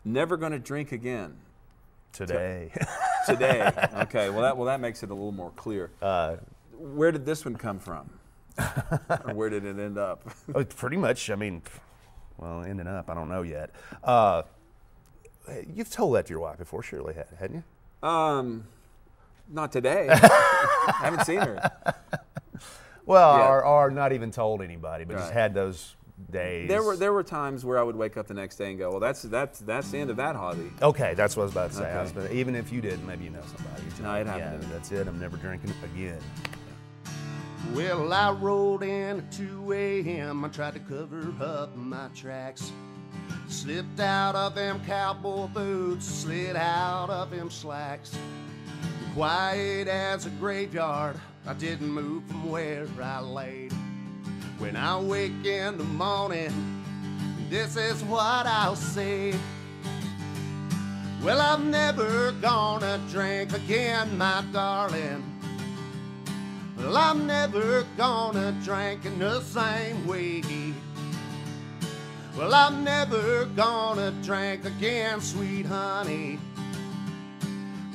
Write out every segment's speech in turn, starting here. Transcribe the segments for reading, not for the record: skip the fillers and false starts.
Never gonna drink again. Today. Today. Okay. Well, that makes it a little more clear. Where did this one come from? Or where did it end up? Pretty much. I mean, well, ending up, I don't know yet. You've told that to your wife before, surely, hadn't you? Not today. I haven't seen her. Well, Yeah. or not even told anybody, but just Right. had those days. There were times where I would wake up the next day and go, well, that's the end of that hobby. Okay, that's what I was about to say. Okay. Even if you didn't, maybe you know somebody. No, it happened to me. That's it. I'm never drinking again. Well, I rolled in at 2 a.m. I tried to cover up my tracks. Slipped out of them cowboy boots, slid out of them slacks. Quiet as a graveyard, I didn't move from where I laid. When I wake in the morning, this is what I'll say. Well, I'm never gonna drink again, my darling. Well, I'm never gonna drink in the same way. Well, I'm never gonna drink again, sweet honey.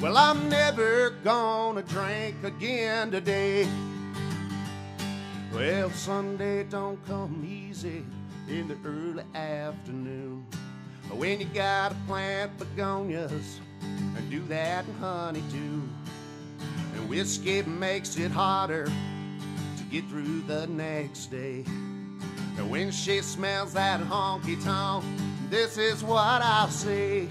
Well, I'm never gonna drink again today. Well, Sunday don't come easy in the early afternoon. When you gotta plant begonias and do that in honeydew. And whiskey makes it harder to get through the next day. And when she smells that honky-tonk, this is what I'll say.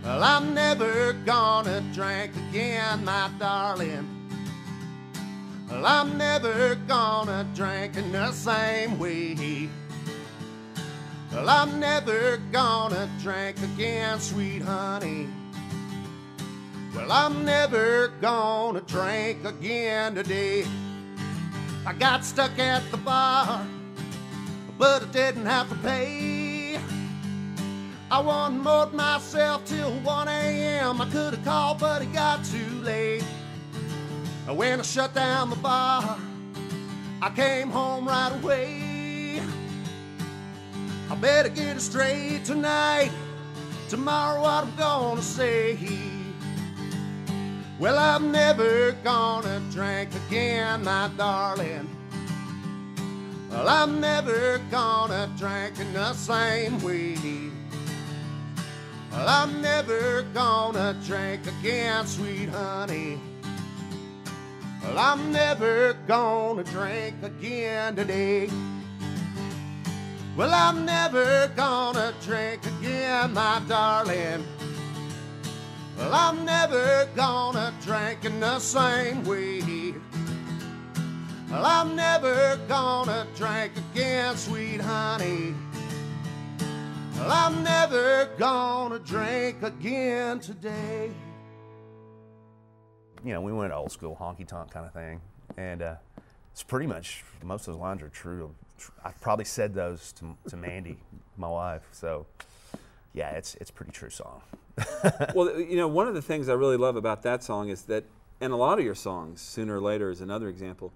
Well, I'm never gonna drink again, my darling. Well, I'm never gonna drink in the same way. Well, I'm never gonna drink again, sweet honey. Well, I'm never gonna drink again today. I got stuck at the bar, but I didn't have to pay. I wanted more than myself till 1 a.m. I could have called, but it got too late. When I shut down the bar, I came home right away. I better get it straight tonight. Tomorrow what I'm gonna say. Well, I'm never gonna drink again, my darling. Well, I'm never gonna drink in the same way. Well, I'm never gonna drink again, sweet honey. Well, I'm never gonna drink again today. Well, I'm never gonna drink again, my darling. Well, I'm never gonna drink in the same way. Well, I'm never gonna drink again, sweet honey. Well, I'm never gonna drink again today. You know, we went old school honky-tonk kind of thing, and it's pretty much, most of those lines are true. I've probably said those to Mandy, my wife, so yeah, it's a pretty true song. Well, you know, one of the things I really love about that song is that, and a lot of your songs, Sooner or Later is another example,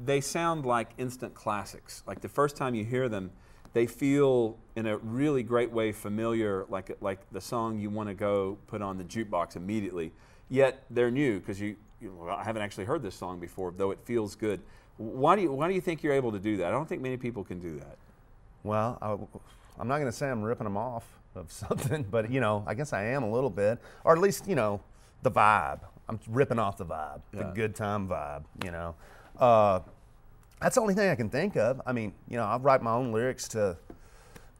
they sound like instant classics. Like the first time you hear them, they feel in a really great way familiar, like the song you want to go put on the jukebox immediately. Yet they're new because I haven't actually heard this song before, though it feels good. Why do you think you're able to do that? I don't think many people can do that. Well, I'm not going to say I'm ripping them off of something, but you know, I guess I am a little bit, or at least, you know, the vibe. I'm ripping off the vibe, the good time vibe, you know. That's the only thing I can think of. I mean, you know, I write my own lyrics to,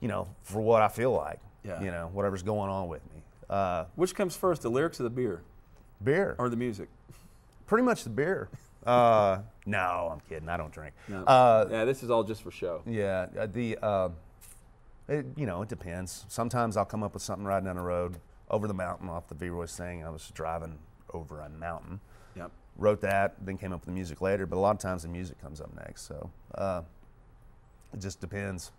you know, for what I feel like, you know, whatever's going on with me. Which comes first, the lyrics or the beer? Beer. Or the music? Pretty much the beer. No, I'm kidding. I don't drink. No. Yeah, this is all just for show. Yeah, you know, it depends. Sometimes I'll come up with something riding down the road, over the mountain off the V-Royce thing. I was driving over a mountain. Yep. Wrote that, then came up with the music later, but a lot of times the music comes up next, so it just depends.